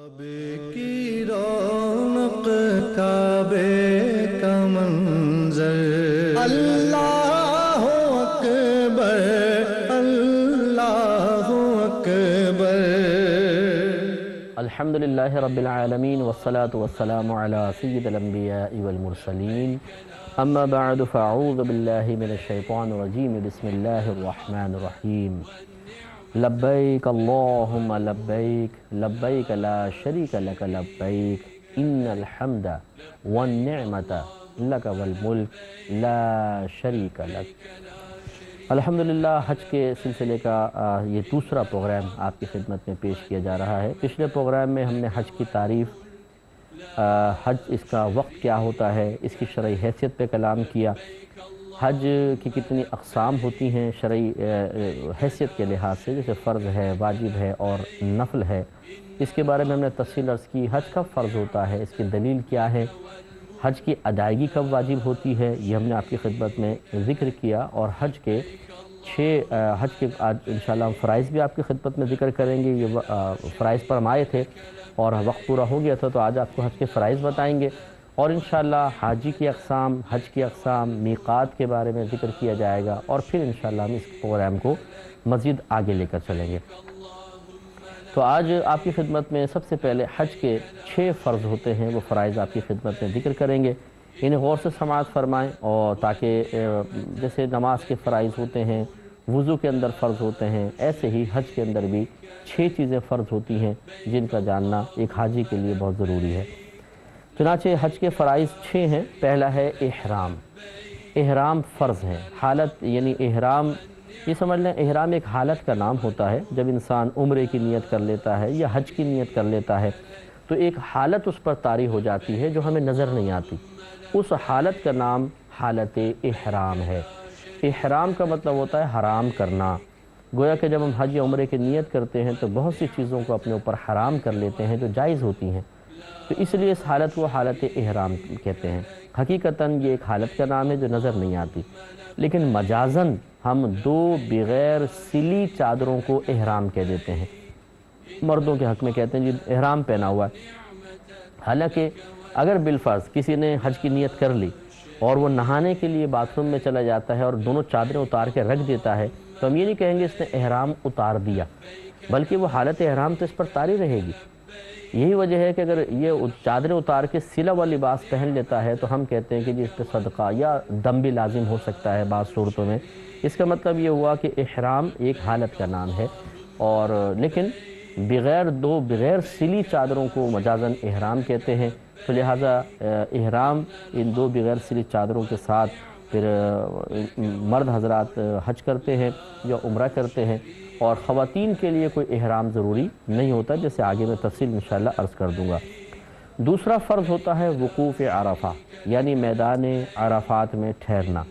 کعبے کی رونق کعبے کا منظر، اللہ اکبر اللہ اکبر۔ الحمدللہ رب العالمین والصلاة والسلام علی سید الانبیاء والمرسلین، اما بعد فاعوذ باللہ من الشیطان الرجیم، بسم اللہ الرحمن الرحیم۔ لبیک اللہم لبیک لبیک لا شریک لک لبیک ان الحمد والنعمت لک والملک لا شریک لک۔ الحمدللہ حج کے سلسلے کا یہ دوسرا پروگرام آپ کی خدمت میں پیش کیا جا رہا ہے۔ پچھلے پروگرام میں ہم نے حج کی تعریف، حج اس کا وقت کیا ہوتا ہے، اس کی شرعی حیثیت پہ کلام کیا، حج کی کتنی اقسام ہوتی ہیں شرعی حیثیت کے لحاظ سے، جیسے فرض ہے، واجب ہے اور نفل ہے، اس کے بارے میں ہم نے تفصیل عرض کی۔ حج کب فرض ہوتا ہے، اس کی دلیل کیا ہے، حج کی ادائیگی کب واجب ہوتی ہے، یہ ہم نے آپ کی خدمت میں ذکر کیا، اور حج کے آج انشاءاللہ ہم فرائض بھی آپ کی خدمت میں ذکر کریں گے۔ یہ فرائض پر ہم آئے تھے اور وقت پورا ہو گیا تھا، تو آج آپ کو حج کے فرائض بتائیں گے، اور انشاءاللہ حاجی کی اقسام، حج کی اقسام، میقات کے بارے میں ذکر کیا جائے گا، اور پھر انشاءاللہ ہم اس پروگرام کو مزید آگے لے کر چلیں گے۔ تو آج آپ کی خدمت میں سب سے پہلے حج کے 6 فرض ہوتے ہیں، وہ فرائض آپ کی خدمت میں ذکر کریں گے، انہیں غور سے سماعت فرمائیں، اور تاکہ جیسے نماز کے فرائض ہوتے ہیں، وضو کے اندر فرض ہوتے ہیں، ایسے ہی حج کے اندر بھی 6 چیزیں فرض ہوتی ہیں جن کا جاننا ایک حاجی کے لیے بہت ضروری ہے۔ چنانچہ حج کے فرائض 6 ہیں۔ پہلا ہے احرام۔ احرام فرض ہے، حالت یعنی احرام، یہ سمجھ لیں احرام ایک حالت کا نام ہوتا ہے۔ جب انسان عمرے کی نیت کر لیتا ہے یا حج کی نیت کر لیتا ہے تو ایک حالت اس پر طاری ہو جاتی ہے جو ہمیں نظر نہیں آتی، اس حالت کا نام حالت احرام ہے۔ احرام کا مطلب ہوتا ہے حرام کرنا، گویا کہ جب ہم حج یا عمرے کی نیت کرتے ہیں تو بہت سی چیزوں کو اپنے اوپر حرام کر لیتے ہیں جو جائز ہوتی ہیں، تو اس لیے اس حالت کو حالت احرام کہتے ہیں۔ حقیقتاً یہ ایک حالت کا نام ہے جو نظر نہیں آتی، لیکن مجازاً ہم 2 بغیر سلی چادروں کو احرام کہہ دیتے ہیں۔ مردوں کے حق میں کہتے ہیں جی احرام پہنا ہوا ہے، حالانکہ اگر بالفرض کسی نے حج کی نیت کر لی اور وہ نہانے کے لیے باتھ روم میں چلا جاتا ہے اور دونوں چادریں اتار کے رکھ دیتا ہے، تو ہم یہ نہیں کہیں گے اس نے احرام اتار دیا، بلکہ وہ حالت احرام تو اس پر طاری رہے گی۔ یہی وجہ ہے کہ اگر یہ چادریں اتار کے سلا ہوا لباس پہن لیتا ہے تو ہم کہتے ہیں کہ جی اس پہ صدقہ یا دم بھی لازم ہو سکتا ہے بعض صورتوں میں۔ اس کا مطلب یہ ہوا کہ احرام ایک حالت کا نام ہے، اور لیکن بغیر سلی چادروں کو مجازاً احرام کہتے ہیں، تو لہٰذا احرام ان 2 بغیر سلی چادروں کے ساتھ پھر مرد حضرات حج کرتے ہیں یا عمرہ کرتے ہیں، اور خواتین کے لیے کوئی احرام ضروری نہیں ہوتا، جیسے آگے میں تفصیل انشاءاللہ عرض کر دوں گا۔ دوسرا فرض ہوتا ہے وقوف عرفہ، یعنی میدان عرفات میں ٹھہرنا۔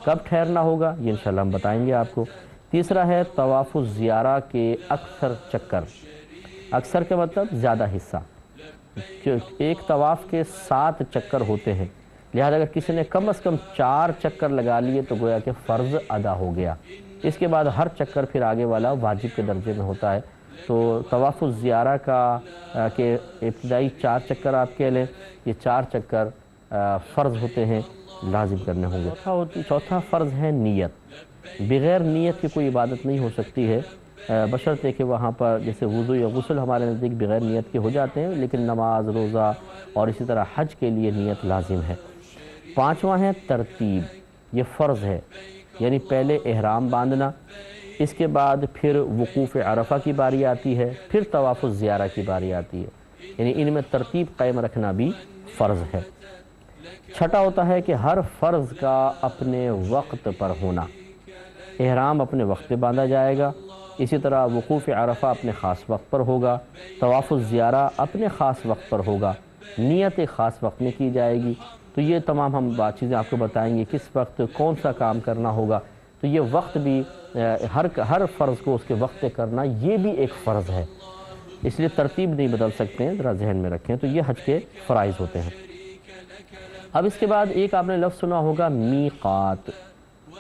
کب ٹھہرنا ہوگا یہ انشاءاللہ ہم بتائیں گے آپ کو۔ تیسرا ہے طواف الزیارہ کے اکثر چکر۔ اکثر کا مطلب زیادہ حصہ، ایک طواف کے 7 چکر ہوتے ہیں، لہذا اگر کسی نے کم از کم 4 چکر لگا لیے تو گویا کہ فرض ادا ہو گیا۔ اس کے بعد ہر چکر پھر آگے والا واجب کے درجے میں ہوتا ہے۔ تو طواف الزیارہ کے ابتدائی 4 چکر آپ کہہ لیں، یہ 4 چکر فرض ہوتے ہیں، لازم کرنے ہوں گے۔ چوتھا فرض ہے نیت۔ بغیر نیت کی کوئی عبادت نہیں ہو سکتی ہے، بشرطے کہ وہاں پر جیسے وضو یا غسل ہمارے نزدیک بغیر نیت کے ہو جاتے ہیں، لیکن نماز، روزہ اور اسی طرح حج کے لیے نیت لازم ہے۔ پانچواں ہے ترتیب، یہ فرض ہے، یعنی پہلے احرام باندھنا، اس کے بعد پھر وقوف عرفہ کی باری آتی ہے، پھر طواف الزیارہ کی باری آتی ہے، یعنی ان میں ترتیب قائم رکھنا بھی فرض ہے۔ چھٹا ہوتا ہے کہ ہر فرض کا اپنے وقت پر ہونا۔ احرام اپنے وقت پہ باندھا جائے گا، اسی طرح وقوف عرفہ اپنے خاص وقت پر ہوگا، طواف الزیارہ اپنے خاص وقت پر ہوگا، نیت ایک خاص وقت میں کی جائے گی۔ تو یہ تمام ہم چیزیں آپ کو بتائیں گے، کس وقت کون سا کام کرنا ہوگا، تو یہ وقت بھی ہر فرض کو اس کے وقت پہ کرنا یہ بھی ایک فرض ہے، اس لیے ترتیب نہیں بدل سکتے ہیں، ذرا ذہن میں رکھیں۔ تو یہ حج کے فرائض ہوتے ہیں۔ اب اس کے بعد ایک آپ نے لفظ سنا ہوگا میقات،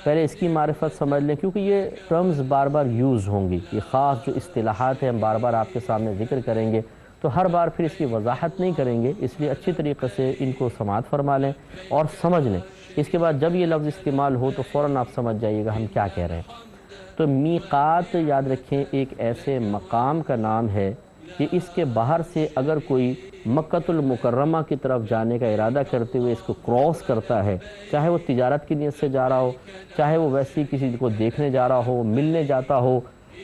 پہلے اس کی معرفت سمجھ لیں کیونکہ یہ ٹرمز بار بار یوز ہوں گی، یہ خاص جو اصطلاحات ہیں ہم بار بار آپ کے سامنے ذکر کریں گے، تو ہر بار پھر اس کی وضاحت نہیں کریں گے، اس لیے اچھی طریقے سے ان کو سماعت فرما لیں اور سمجھ لیں۔ اس کے بعد جب یہ لفظ استعمال ہو تو فوراً آپ سمجھ جائیے گا ہم کیا کہہ رہے ہیں۔ تو میقات یاد رکھیں ایک ایسے مقام کا نام ہے کہ اس کے باہر سے اگر کوئی مکۃ المکرمہ کی طرف جانے کا ارادہ کرتے ہوئے اس کو کراس کرتا ہے، چاہے وہ تجارت کی نیت سے جا رہا ہو، چاہے وہ ویسی کسی کو دیکھنے جا رہا ہو، ملنے جاتا ہو،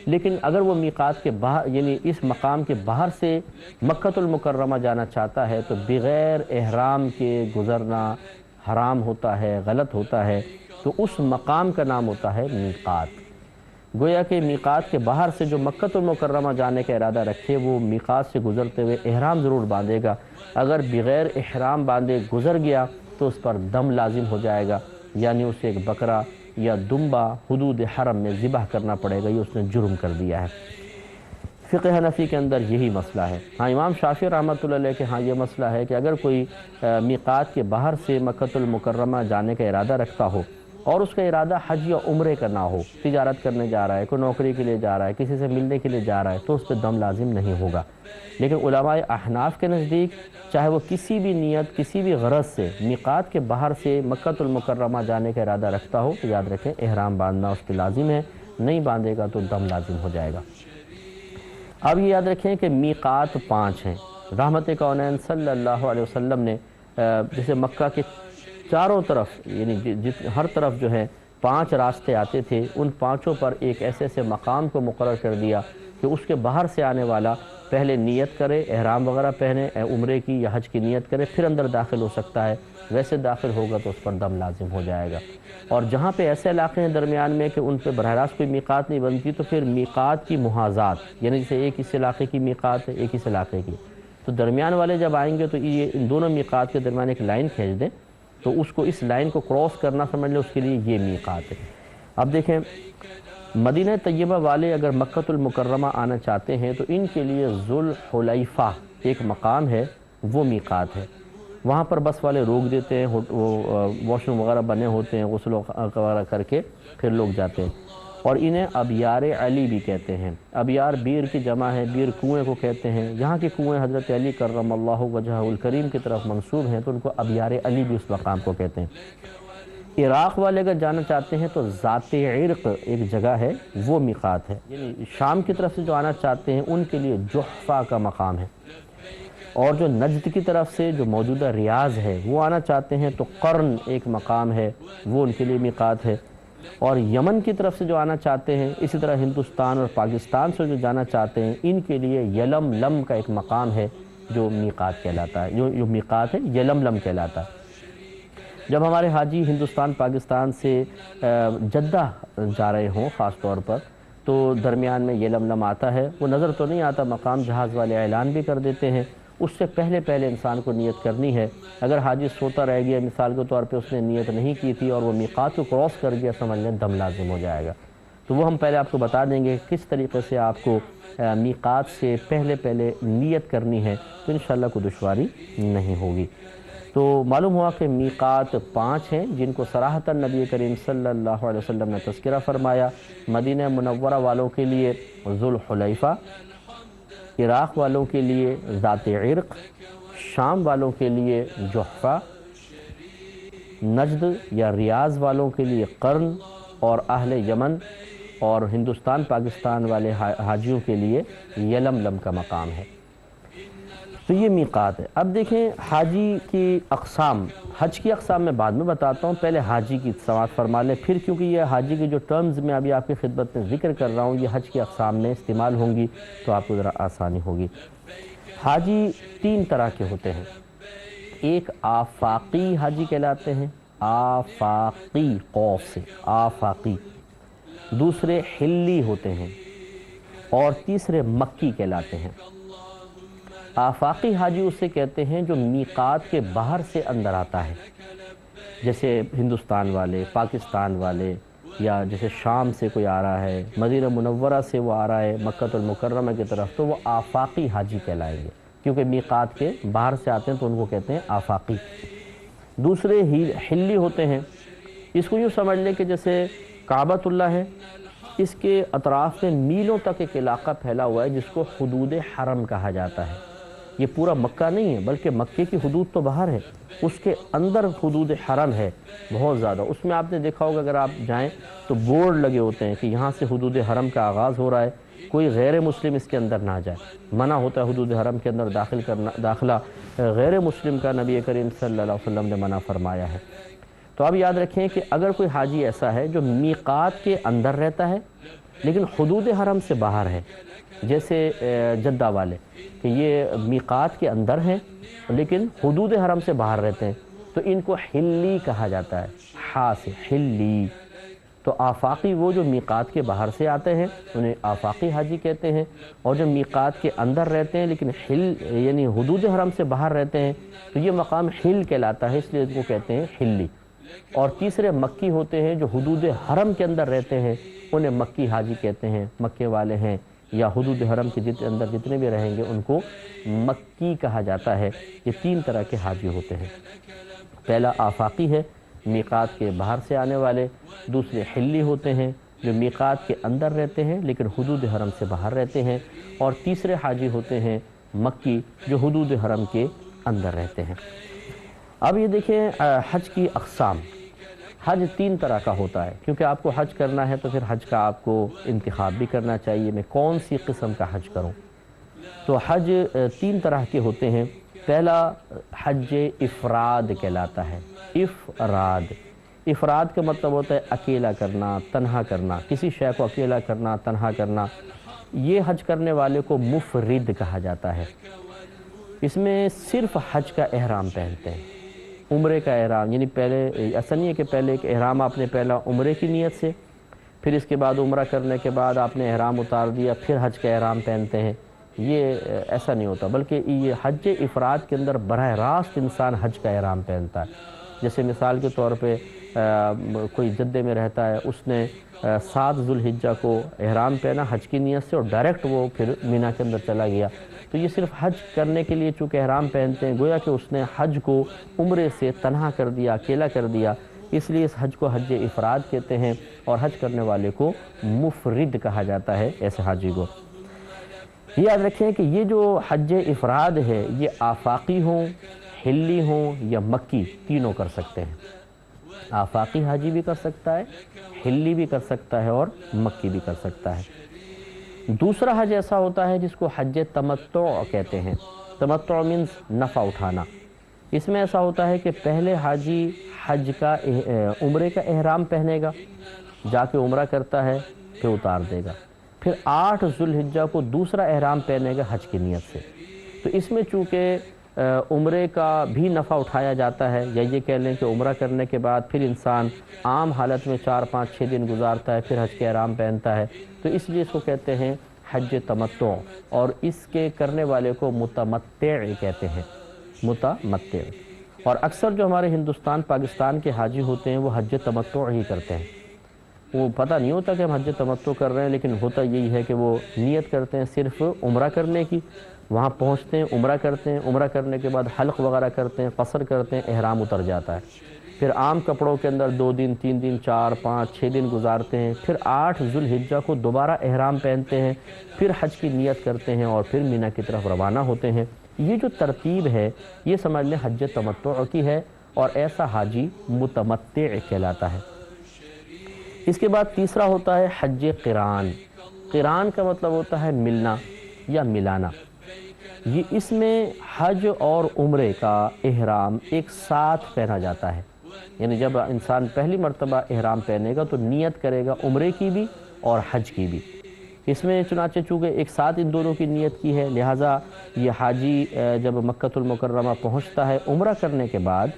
لیکن اگر وہ میقات کے باہر یعنی اس مقام کے باہر سے مکۃ المکرمہ جانا چاہتا ہے تو بغیر احرام کے گزرنا حرام ہوتا ہے، غلط ہوتا ہے۔ تو اس مقام کا نام ہوتا ہے میقات۔ گویا کہ میقات کے باہر سے جو مکۃ المکرمہ جانے کا ارادہ رکھے وہ میقات سے گزرتے ہوئے احرام ضرور باندھے گا، اگر بغیر احرام باندھے گزر گیا تو اس پر دم لازم ہو جائے گا، یعنی اسے ایک بکرا یا دمبا حدود حرم میں ذبح کرنا پڑے گا، یہ اس نے جرم کر دیا ہے۔ فقہ حنفی کے اندر یہی مسئلہ ہے۔ ہاں امام شافعی رحمۃ اللہ علیہ کے ہاں یہ مسئلہ ہے کہ اگر کوئی میقات کے باہر سے مکۃ المکرمہ جانے کا ارادہ رکھتا ہو اور اس کا ارادہ حج یا عمرے کا نہ ہو، تجارت کرنے جا رہا ہے، کوئی نوکری کے لیے جا رہا ہے، کسی سے ملنے کے لیے جا رہا ہے، تو اس پہ دم لازم نہیں ہوگا۔ لیکن علماء احناف کے نزدیک چاہے وہ کسی بھی نیت کسی بھی غرض سے میقات کے باہر سے مکۃ المکرمہ جانے کا ارادہ رکھتا ہو تو یاد رکھیں احرام باندھنا اس پہ لازم ہے، نہیں باندھے گا تو دم لازم ہو جائے گا۔ اب یہ یاد رکھیں کہ میقات 5 ہیں۔ رحمت کونین صلی اللہ علیہ وسلم نے جیسے مکہ کے چاروں طرف یعنی ہر طرف جو ہے 5 راستے آتے تھے، ان 5 پر ایک ایسے مقام کو مقرر کر دیا کہ اس کے باہر سے آنے والا پہلے نیت کرے، احرام وغیرہ پہنے، عمرے کی یا حج کی نیت کرے، پھر اندر داخل ہو سکتا ہے۔ ویسے داخل ہوگا تو اس پر دم لازم ہو جائے گا۔ اور جہاں پہ ایسے علاقے ہیں درمیان میں کہ ان پہ براہ راست کوئی میقات نہیں بنتی تو پھر میقات کی محاذات یعنی جیسے ایک اس علاقے کی میقات ہے، ایک اس علاقے کی، تو درمیان والے جب آئیں گے تو یہ ان دونوں میقات کے درمیان ایک لائن کھینچ دیں تو اس کو اس لائن کو کراس کرنا سمجھ لیں، اس کے لیے یہ میقات ہے۔ اب دیکھیں مدینہ طیبہ والے اگر مکۃ المکرمہ آنا چاہتے ہیں تو ان کے لیے ذوالحلیفہ ایک مقام ہے، وہ میقات ہے۔ وہاں پر بس والے روک دیتے ہیں، وہ واش روم وغیرہ بنے ہوتے ہیں، غسل وغیرہ کر کے پھر لوگ جاتے ہیں، اور انہیں ابیار علی بھی کہتے ہیں۔ ابیار بیر کی جمع ہے، بیر کنویں کو کہتے ہیں۔ یہاں کے کنویں حضرت علی کرم اللہ وجہہ الکریم کی طرف منسوب ہیں تو ان کو ابیار علی بھی اس مقام کو کہتے ہیں۔ عراق والے اگر جانا چاہتے ہیں تو ذات عرق ایک جگہ ہے، وہ میقات ہے، یعنی شام کی طرف سے جو آنا چاہتے ہیں ان کے لیے جحفہ کا مقام ہے۔ اور جو نجد کی طرف سے جو موجودہ ریاض ہے وہ آنا چاہتے ہیں تو قرن ایک مقام ہے، وہ ان کے لیے میقات ہے۔ اور یمن کی طرف سے جو آنا چاہتے ہیں، اسی طرح ہندوستان اور پاکستان سے جو جانا چاہتے ہیں ان کے لیے یلم لم کا ایک مقام ہے جو میقات کہلاتا ہے، جو میقات ہے یلم لم کہلاتا ہے۔ جب ہمارے حاجی ہندوستان پاکستان سے جدہ جا رہے ہوں خاص طور پر تو درمیان میں یلم لم آتا ہے، وہ نظر تو نہیں آتا، مقام جہاز والے اعلان بھی کر دیتے ہیں، اس سے پہلے انسان کو نیت کرنی ہے۔ اگر حاجی سوتا رہ گیا مثال کے طور پہ اس نے نیت نہیں کی تھی اور وہ میقات کو کراس کر گیا سمجھ لیں دم لازم ہو جائے گا۔ تو وہ ہم پہلے آپ کو بتا دیں گے کس طریقے سے آپ کو میقات سے پہلے نیت کرنی ہے تو انشاءاللہ کوئی دشواری نہیں ہوگی۔ تو معلوم ہوا کہ میقات 5 ہیں جن کو صراحتاً نبی کریم صلی اللہ علیہ وسلم نے تذکرہ فرمایا۔ مدینہ منورہ والوں کے لیے ذوالحلیفہ، عراق والوں کے لیے ذات عرق، شام والوں کے لیے جحفہ، نجد یا ریاض والوں کے لیے قرن، اور اہل یمن اور ہندوستان پاکستان والے حاجیوں کے لیے یلم لم کا مقام ہے۔ تو یہ میقات ہے۔ اب دیکھیں حاجی کی اقسام، حج کی اقسام میں بعد میں بتاتا ہوں، پہلے حاجی کی سماعت فرما لیں، پھر کیونکہ یہ حاجی کی جو ٹرمز میں ابھی آپ کی خدمت میں ذکر کر رہا ہوں یہ حج کی اقسام میں استعمال ہوں گی تو آپ کو ذرا آسانی ہوگی۔ حاجی 3 طرح کے ہوتے ہیں، ایک آفاقی حاجی کہلاتے ہیں، آفاقی قوف سے آفاقی، دوسرے حلی ہوتے ہیں، اور تیسرے مکی کہلاتے ہیں۔ آفاقی حاجی اسے کہتے ہیں جو میقات کے باہر سے اندر آتا ہے، جیسے ہندوستان والے، پاکستان والے، یا جیسے شام سے کوئی آ رہا ہے، مدینہ منورہ سے وہ آ رہا ہے مکۃ المکرمہ کی طرف، تو وہ آفاقی حاجی کہلائیں گے کیونکہ میقات کے باہر سے آتے ہیں تو ان کو کہتے ہیں آفاقی۔ دوسرے حلی ہوتے ہیں، اس کو یوں سمجھ لیں کہ جیسے کعبۃ اللہ ہے، اس کے اطراف میں میلوں تک ایک علاقہ پھیلا ہوا ہے جس کو حدود حرم کہا جاتا ہے، یہ پورا مکہ نہیں ہے بلکہ مکے کی حدود تو باہر ہے، اس کے اندر حدود حرم ہے بہت زیادہ۔ اس میں آپ نے دیکھا ہوگا اگر آپ جائیں تو بورڈ لگے ہوتے ہیں کہ یہاں سے حدود حرم کا آغاز ہو رہا ہے، کوئی غیر مسلم اس کے اندر نہ جائے، منع ہوتا ہے حدود حرم کے اندر داخلہ غیر مسلم کا نبی کریم صلی اللہ علیہ وسلم نے منع فرمایا ہے۔ تو آپ یاد رکھیں کہ اگر کوئی حاجی ایسا ہے جو میقات کے اندر رہتا ہے لیکن حدود حرم سے باہر ہے، جیسے جدہ والے کہ یہ میقات کے اندر ہیں لیکن حدود حرم سے باہر رہتے ہیں، تو ان کو حلی کہا جاتا ہے، ہا سے حلی۔ تو آفاقی وہ جو میقات کے باہر سے آتے ہیں انہیں آفاقی حاجی کہتے ہیں، اور جو میقات کے اندر رہتے ہیں لیکن حل یعنی حدود حرم سے باہر رہتے ہیں تو یہ مقام حل کہلاتا ہے، اس لیے ان کو کہتے ہیں حلی۔ اور تیسرے مکی ہوتے ہیں جو حدود حرم کے اندر رہتے ہیں، انہیں مکی حاجی کہتے ہیں، مکے والے ہیں یا حدود حرم کے اندر جتنے بھی رہیں گے ان کو مکی کہا جاتا ہے۔ یہ تین طرح کے حاجی ہوتے ہیں، پہلا آفاقی ہے میقات کے باہر سے آنے والے، دوسرے حلی ہوتے ہیں جو میقات کے اندر رہتے ہیں لیکن حدود حرم سے باہر رہتے ہیں، اور تیسرے حاجی ہوتے ہیں مکی جو حدود حرم کے اندر رہتے ہیں۔ اب یہ دیکھیں حج کی اقسام۔ حج تین طرح کا ہوتا ہے، کیونکہ آپ کو حج کرنا ہے تو پھر حج کا آپ کو انتخاب بھی کرنا چاہیے، میں کون سی قسم کا حج کروں۔ تو حج تین طرح کے ہوتے ہیں۔ پہلا حج افراد کہلاتا ہے، افراد کا مطلب ہوتا ہے اکیلا کرنا، تنہا کرنا، کسی شے کو اکیلا کرنا، تنہا کرنا۔ یہ حج کرنے والے کو مفرد کہا جاتا ہے۔ اس میں صرف حج کا احرام پہنتے ہیں، عمرے کا احرام، یعنی پہلے ایسا نہیں ہے کہ پہلے ایک احرام آپ نے پہلا عمرے کی نیت سے، پھر اس کے بعد عمرہ کرنے کے بعد آپ نے احرام اتار دیا پھر حج کا احرام پہنتے ہیں، یہ ایسا نہیں ہوتا، بلکہ یہ حج افراد کے اندر براہ راست انسان حج کا احرام پہنتا ہے۔ جیسے مثال کے طور پہ کوئی جدے میں رہتا ہے، اس نے 7 ذوالحجہ کو احرام پہنا حج کی نیت سے اور ڈائریکٹ وہ پھر مینا کے اندر چلا گیا، تو یہ صرف حج کرنے کے لیے چونکہ احرام پہنتے ہیں، گویا کہ اس نے حج کو عمرے سے تنہا کر دیا، اکیلا کر دیا، اس لیے اس حج کو حج افراد کہتے ہیں، اور حج کرنے والے کو مفرد کہا جاتا ہے ایسے حاجی کو۔ یہ یاد رکھیں کہ یہ جو حج افراد ہے یہ آفاقی ہوں، حلی ہوں یا مکی، تینوں کر سکتے ہیں۔ آفاقی حاجی بھی کر سکتا ہے، حلی بھی کر سکتا ہے اور مکی بھی کر سکتا ہے۔ دوسرا حج ایسا ہوتا ہے جس کو حج تمتع کہتے ہیں۔ تمتع مینز نفع اٹھانا۔ اس میں ایسا ہوتا ہے کہ پہلے حاجی حج کا عمرے کا احرام پہنے گا، جا کے عمرہ کرتا ہے پھر اتار دے گا، پھر 8 ذوالحجہ کو دوسرا احرام پہنے گا حج کی نیت سے۔ تو اس میں چونکہ عمرے کا بھی نفع اٹھایا جاتا ہے، یا یہ کہہ لیں کہ عمرہ کرنے کے بعد پھر انسان عام حالت میں 4 5 6 دن گزارتا ہے پھر حج کے احرام پہنتا ہے، تو اس لیے اس کو کہتے ہیں حج تمتع، اور اس کے کرنے والے کو متمتع کہتے ہیں، متمتع۔ اور اکثر جو ہمارے ہندوستان پاکستان کے حاجی ہوتے ہیں وہ حج تمتع ہی کرتے ہیں، وہ پتہ نہیں ہوتا کہ ہم حج تمتع کر رہے ہیں، لیکن ہوتا یہی ہے کہ وہ نیت کرتے ہیں صرف عمرہ کرنے کی، وہاں پہنچتے ہیں عمرہ کرتے ہیں، عمرہ کرنے کے بعد حلق وغیرہ کرتے ہیں، قصر کرتے ہیں، احرام اتر جاتا ہے، پھر عام کپڑوں کے اندر 2 دن 3 دن 4 5 6 دن گزارتے ہیں، پھر 8 ذوالحجہ کو دوبارہ احرام پہنتے ہیں، پھر حج کی نیت کرتے ہیں اور پھر مینا کی طرف روانہ ہوتے ہیں۔ یہ جو ترتیب ہے یہ سمجھ لیں حج تمتع کی ہے، اور ایسا حاجی متمتع کہلاتا ہے۔ اس کے بعد تیسرا ہوتا ہے حج قران۔ قران کا مطلب ہوتا ہے ملنا یا ملانا۔ یہ اس میں حج اور عمرے کا احرام ایک ساتھ پہنا جاتا ہے، یعنی جب انسان پہلی مرتبہ احرام پہنے گا تو نیت کرے گا عمرے کی بھی اور حج کی بھی۔ اس میں چنانچہ چونکہ ایک ساتھ ان دونوں کی نیت کی ہے، لہٰذا یہ حاجی جب مکۃ المکرمہ پہنچتا ہے عمرہ کرنے کے بعد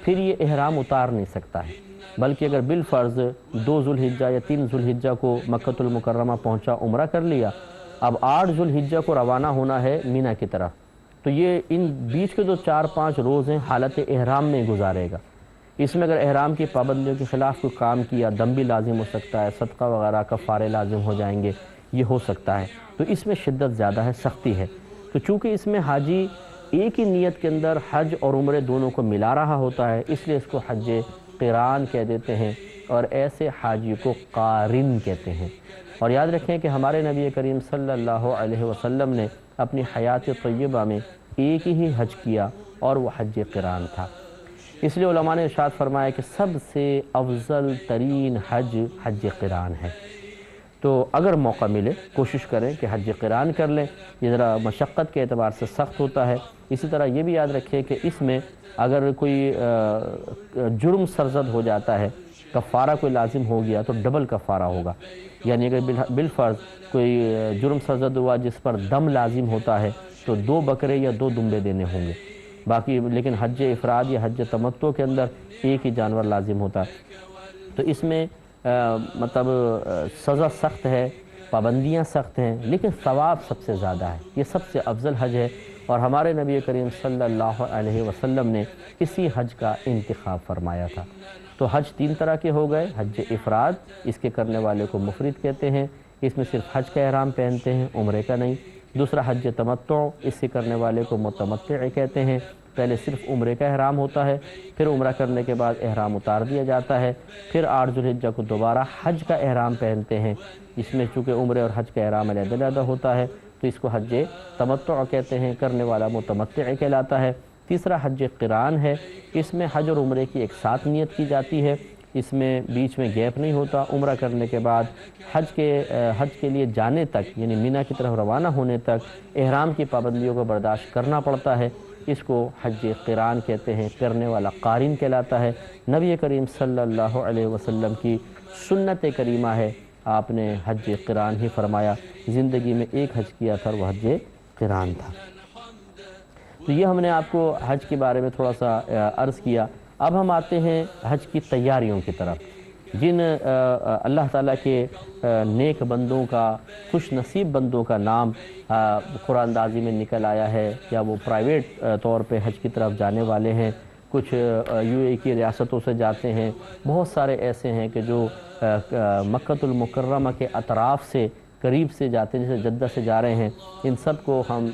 پھر یہ احرام اتار نہیں سکتا ہے، بلکہ اگر بالفرض 2 ذوالحجہ یا 3 ذوالحجہ کو مکۃ المکرمہ پہنچا عمرہ کر لیا، اب 8 ذوالحجہ کو روانہ ہونا ہے مینا کی طرف، تو یہ ان بیچ کے جو 4 5 روز ہیں حالت احرام میں گزارے گا۔ اس میں اگر احرام کی پابندیوں کے خلاف کوئی کام کیا دم بھی لازم ہو سکتا ہے، صدقہ وغیرہ کفارے لازم ہو جائیں گے، یہ ہو سکتا ہے، تو اس میں شدت زیادہ ہے، سختی ہے۔ تو چونکہ اس میں حاجی ایک ہی نیت کے اندر حج اور عمرے دونوں کو ملا رہا ہوتا ہے، اس لیے اس کو حج قران کہہ دیتے ہیں، اور ایسے حاجی کو قارن کہتے ہیں۔ اور یاد رکھیں کہ ہمارے نبی کریم صلی اللہ علیہ وسلم نے اپنی حیات طیبہ میں ایک ہی حج کیا اور وہ حج قران تھا۔ اس لیے علماء نے ارشاد فرمایا کہ سب سے افضل ترین حج حج قران ہے۔ تو اگر موقع ملے کوشش کریں کہ حج قران کر لیں، یہ ذرا مشقت کے اعتبار سے سخت ہوتا ہے۔ اسی طرح یہ بھی یاد رکھیں کہ اس میں اگر کوئی جرم سرزد ہو جاتا ہے، کفارہ کوئی لازم ہو گیا تو ڈبل کفارہ ہوگا، یعنی اگر بالفرض کوئی جرم سرزد ہوا جس پر دم لازم ہوتا ہے تو 2 بکرے یا 2 دمبے دینے ہوں گے، باقی لیکن حج افراد یا حج تمتع کے اندر ایک ہی جانور لازم ہوتا ہے۔ تو اس میں مطلب سزا سخت ہے، پابندیاں سخت ہیں، لیکن ثواب سب سے زیادہ ہے۔ یہ سب سے افضل حج ہے، اور ہمارے نبی کریم صلی اللہ علیہ وسلم نے اسی حج کا انتخاب فرمایا تھا۔ تو حج 3 طرح کے ہو گئے۔ حج افراد، اس کے کرنے والے کو مفرد کہتے ہیں، اس میں صرف حج کا احرام پہنتے ہیں، عمرے کا نہیں۔ دوسرا حج تمتع، اس سے کرنے والے کو متمتع کہتے ہیں، پہلے صرف عمرے کا احرام ہوتا ہے، پھر عمرہ کرنے کے بعد احرام اتار دیا جاتا ہے، پھر 8 ذو الحجہ کو دوبارہ حج کا احرام پہنتے ہیں۔ اس میں چونکہ عمرے اور حج کا احرام علیحدہ علیحدہ ہوتا ہے تو اس کو حج تمتع کہتے ہیں، کرنے والا متمتع کہلاتا ہے۔ تیسرا حج قران ہے، اس میں حج اور عمرے کی ایک ساتھ نیت کی جاتی ہے، اس میں بیچ میں گیپ نہیں ہوتا۔ عمرہ کرنے کے بعد حج کے لیے جانے تک، یعنی مینا کی طرف روانہ ہونے تک احرام کی پابندیوں کو برداشت کرنا پڑتا ہے۔ اس کو حج قران کہتے ہیں، کرنے والا قارن کہلاتا ہے۔ نبی کریم صلی اللہ علیہ وسلم کی سنت کریمہ ہے، آپ نے حج قران ہی فرمایا، زندگی میں ایک حج کیا تھا اور وہ حج قران تھا۔ تو یہ ہم نے آپ کو حج کے بارے میں تھوڑا سا عرض کیا۔ اب ہم آتے ہیں حج کی تیاریوں کی طرف۔ جن اللہ تعالیٰ کے نیک بندوں کا، خوش نصیب بندوں کا نام قرآن اندازی میں نکل آیا ہے، یا وہ پرائیویٹ طور پہ حج کی طرف جانے والے ہیں، کچھ یو اے کی ریاستوں سے جاتے ہیں، بہت سارے ایسے ہیں کہ جو مکۃ المکرمہ کے اطراف سے قریب سے جاتے ہیں، جیسے جدہ سے جا رہے ہیں۔ ان سب کو ہم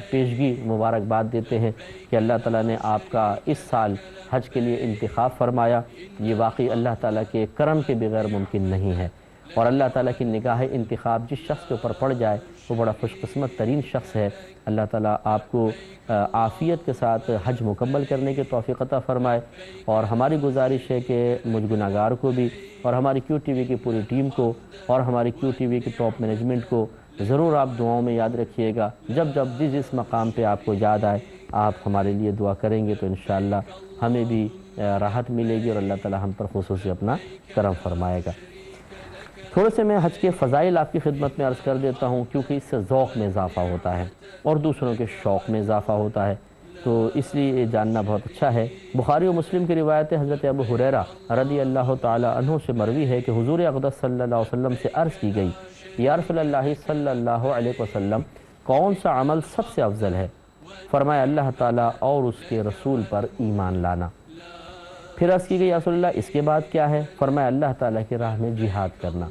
پیشگی مبارکباد دیتے ہیں کہ اللہ تعالیٰ نے آپ کا اس سال حج کے لیے انتخاب فرمایا۔ یہ واقعی اللہ تعالیٰ کے کرم کے بغیر ممکن نہیں ہے، اور اللہ تعالیٰ کی نگاہ انتخاب جس شخص کے اوپر پڑ جائے وہ بڑا خوش قسمت ترین شخص ہے۔ اللہ تعالیٰ آپ کو عافیت کے ساتھ حج مکمل کرنے کی توفیق عطا فرمائے، اور ہماری گزارش ہے کہ مجھ گناہگار کو بھی، اور ہماری کیو ٹی وی کی پوری ٹیم کو، اور ہماری کیو ٹی وی کی ٹاپ مینجمنٹ کو ضرور آپ دعاؤں میں یاد رکھیے گا۔ جب جس مقام پہ آپ کو یاد آئے آپ ہمارے لیے دعا کریں گے تو انشاءاللہ ہمیں بھی راحت ملے گی، اور اللہ تعالیٰ ہم پر خصوصی اپنا کرم فرمائے گا۔ تھوڑے سے میں حج کے فضائل آپ کی خدمت میں عرض کر دیتا ہوں، کیونکہ اس سے ذوق میں اضافہ ہوتا ہے اور دوسروں کے شوق میں اضافہ ہوتا ہے، تو اس لیے یہ جاننا بہت اچھا ہے۔ بخاری و مسلم کی روایت حضرت ابو ہریرہ رضی اللہ تعالی عنہ سے مروی ہے کہ حضور اقدس صلی اللہ علیہ وسلم سے عرض کی گئی، یا رسول اللہ صلی اللہ علیہ وسلم، کون سا عمل سب سے افضل ہے؟ فرمایا اللہ تعالیٰ اور اس کے رسول پر ایمان لانا۔ پھر عرض کی گئی یا رسول اللہ اس کے بعد کیا ہے؟ فرمایا اللہ تعالیٰ کی راہ میں جہاد کرنا۔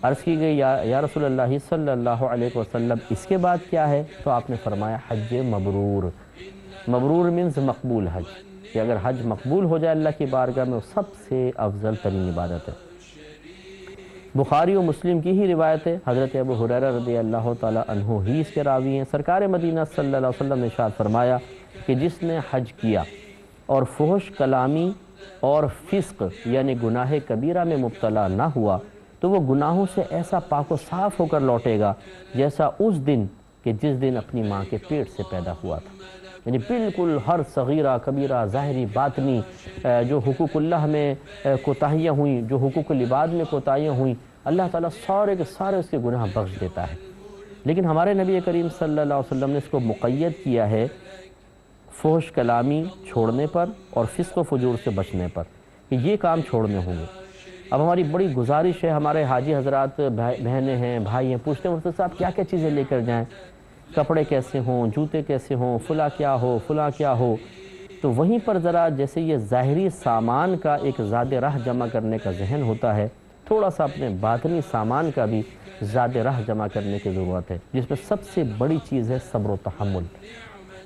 عرض کی گئی یا رسول اللہ صلی اللہ علیہ وسلم اس کے بعد کیا ہے؟ تو آپ نے فرمایا حج مبرور۔ مبرور مینز مقبول حج، کہ اگر حج مقبول ہو جائے اللہ کی بارگاہ میں وہ سب سے افضل ترین عبادت ہے۔ بخاری و مسلم کی ہی روایت ہے، حضرت ابو ہریرہ رضی اللہ تعالی عنہ ہی اس کے راوی ہیں۔ سرکار مدینہ صلی اللہ علیہ وسلم نے ارشاد فرمایا کہ جس نے حج کیا اور فحش کلامی اور فسق یعنی گناہ کبیرہ میں مبتلا نہ ہوا تو وہ گناہوں سے ایسا پاک و صاف ہو کر لوٹے گا جیسا اس دن کہ جس دن اپنی ماں کے پیٹ سے پیدا ہوا تھا۔ یعنی بالکل ہر صغیرہ کبیرہ ظاہری باطنی جو حقوق اللہ میں کوتاہیاں ہوئیں، جو حقوق العباد میں کوتاہیاں ہوئیں، اللہ تعالیٰ سارے کے سارے اس کے گناہ بخش دیتا ہے۔ لیکن ہمارے نبی کریم صلی اللہ علیہ وسلم نے اس کو مقید کیا ہے فحش کلامی چھوڑنے پر اور فسق و فجور سے بچنے پر، کہ یہ کام چھوڑنے ہوں گے۔ اب ہماری بڑی گزارش ہے، ہمارے حاجی حضرات بہنیں ہیں، بھائی ہیں، پوچھتے ہیں مفتی صاحب کیا کیا چیزیں لے کر جائیں، کپڑے کیسے ہوں، جوتے کیسے ہوں، فلاں کیا ہو، فلاں کیا ہو۔ تو وہیں پر ذرا جیسے یہ ظاہری سامان کا ایک زاد راہ جمع کرنے کا ذہن ہوتا ہے، تھوڑا سا اپنے باطنی سامان کا بھی زاد راہ جمع کرنے کی ضرورت ہے، جس میں سب سے بڑی چیز ہے صبر و تحمل۔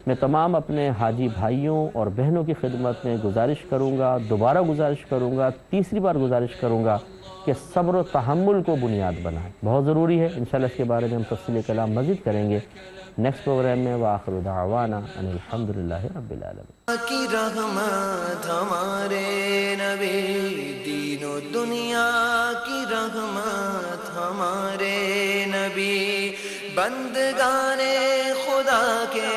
میں تمام اپنے حاجی بھائیوں اور بہنوں کی خدمت میں گزارش کروں گا، دوبارہ گزارش کروں گا، تیسری بار گزارش کروں گا کہ صبر و تحمل کو بنیاد بنائیں، بہت ضروری ہے۔ انشاءاللہ اس کے بارے میں ہم تفصیل کلام مزید کریں گے نیکسٹ پروگرام میں۔ وآخر دعوانا ان الحمدللہ رب العالمین۔ کی رحمت ہمارے نبی، دین و دنیا کی رحمت ہمارے نبی، بندگان خدا کے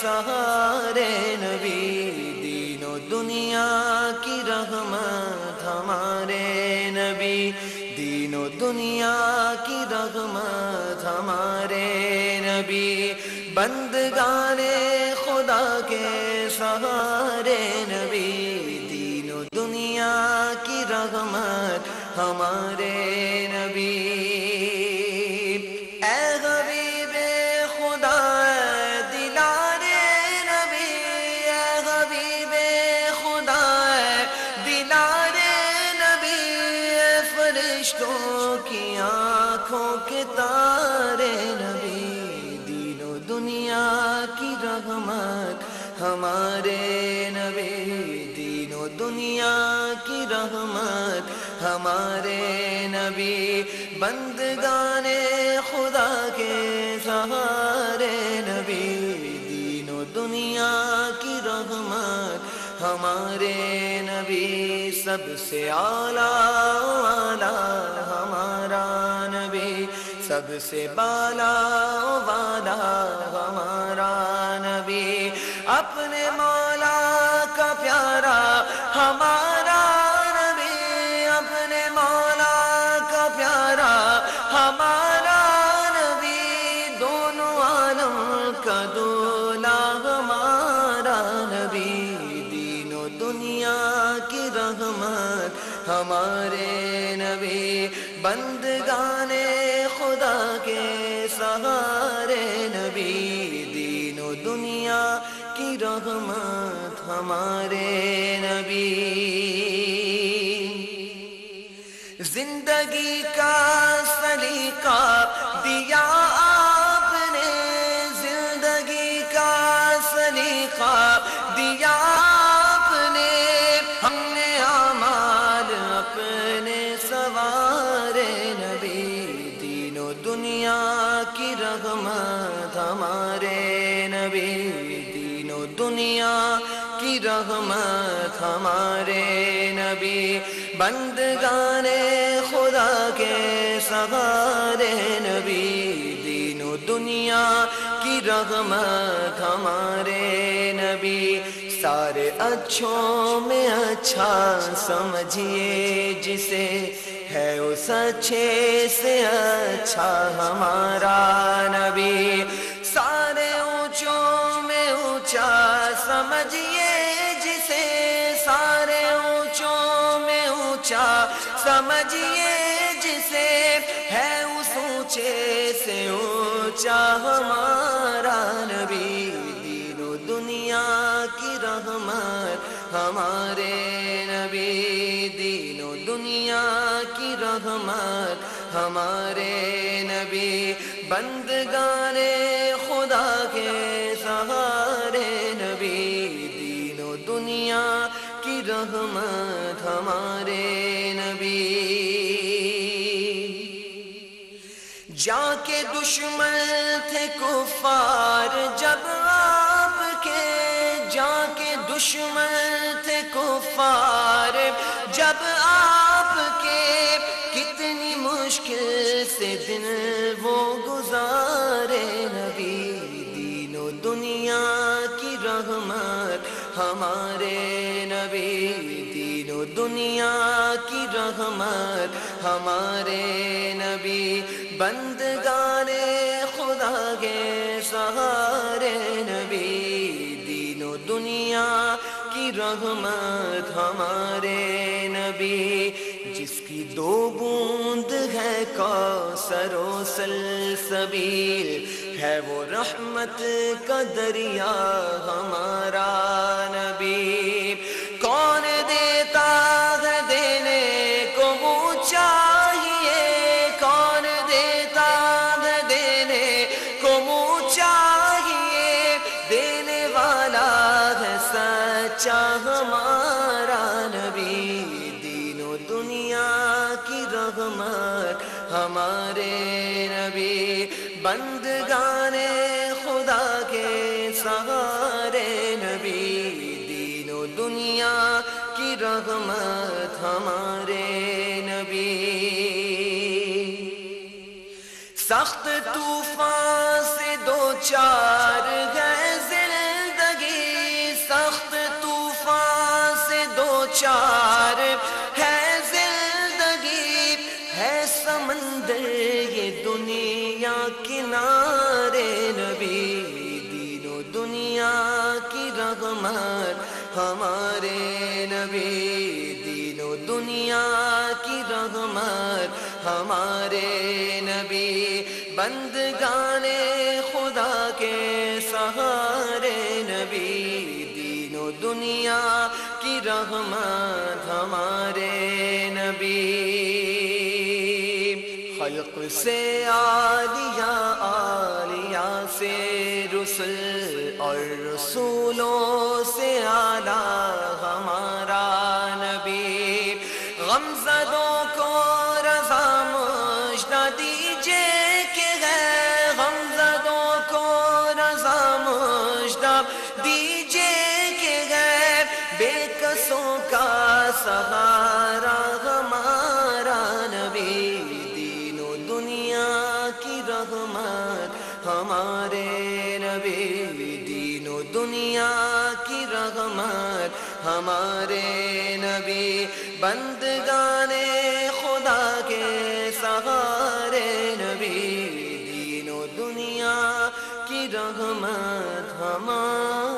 سہارے نبی، دین و دنیا کی رحمت ہمارے نبی، دین و دنیا کی رحمت ہمارے نبی، بندگان خدا کے سہارے نبی، دین و دنیا کی رحمت ہمارے نبی۔ اے حبیب خدا اے دلارے نبی، اے حبیب خدا اے دلارے نبی، اے فرشتوں کی آنکھوں کے تارے نبی، دین و دنیا کی رحمت ہمارے نبی، دین و دنیا کی رحمت ہمارے نبی، بندگان خدا کے سہارے نبی، دین و دنیا کی رحمت ہمارے نبی، سب سے اعلیٰ والا ہمارا نبی، سب سے بالا والا ہمارا نبی، اپنے مولا کا پیارا ہمارا نبی، اپنے مولا کا پیارا ہمارا نبی، دونوں عالم کا دولا ہمارا نبی، دین و دنیا کی رحمت ہمارے نبی، بندگان خدا کے سہارے نبی، دین و دنیا کی رحمت ہمارے نبی۔ زندگی کا سلیقہ دیا آپ نے، زندگی کا سلیقہ دیا آپ نے، ہم نے اعمال اپنے سوارے نبی، دین و دنیا کی رحمت ہمارے نبی، دین و دنیا کی رحمت ہمارے نبی، بندگان خدا کے سہارے نبی، دین و دنیا کی رحمت ہمارے نبی، سارے اچھوں میں اچھا سمجھیے جسے، ہے اس اچھے سے اچھا ہمارا نبی، سارے اونچوں میں اونچا سمجھیے جسے، سارے اونچوں میں اونچا سمجھیے جسے، ہے اس اونچے سے اونچا ہمارا نبی، دین و دنیا کی رحمت ہمارے نبی، دین و دنیا کی رحمت ہمارے نبی، بندگان خدا کے سہارے نبی، دین و دنیا کی رحمت ہمارے نبی۔ جا کے دشمن تھے کفار جب آپ کے، جا کے دشمن تھے کفار جب آپ کے، کتنی مشکل سے دن وہ گزارے نبی، دین و دنیا کی رحمت ہمارے نبی، دین و دنیا کی رحمت ہمارے نبی، بندگان خدا کے سہارے نبی، دین و دنیا کی رحمت ہمارے نبی، جس کی دو بوند ہے کوثر و سلسبیل، ہے وہ رحمت کا دریا ہمارا نبی، کون دیتا ہے دینے کو وہ چاہیے، کون دیتا ہے دینے کو وہ چاہیے، دینے ہمارے نبی، بندگان خدا کے سہارے نبی، دین و دنیا کی رحمت ہمارے نبی۔ سخت طوفان سے دو چار ہے زندگی، سخت طوفان سے دو چار ہے زندگی، ہے سمندر یہ دنیا کنارے نبی، دین و دنیا کی رحمت ہمارے نبی، دین و دنیا کی رحمت ہمارے نبی، بندگان خدا کے سہارے نبی، دین و دنیا کی رحمت ہمارے نبی۔ خلق سے عالیہ، عالیہ سے رسل، اور رسولوں سے اعلیٰ ہمارا نبی، غمزدوں کو رضا مجدہ دیجئے کہ ہے، غمزدوں کو رضا مجدہ دیجئے کہ ہے، بے کسوں کا سہارا ہمارا نبی، دین و دنیا کی رحمت ہمارے نبی، دین و دنیا کی رحمت ہمارے نبی، بندگان خدا کے سہارے نبی، دین و دنیا کی رحمت ہمارے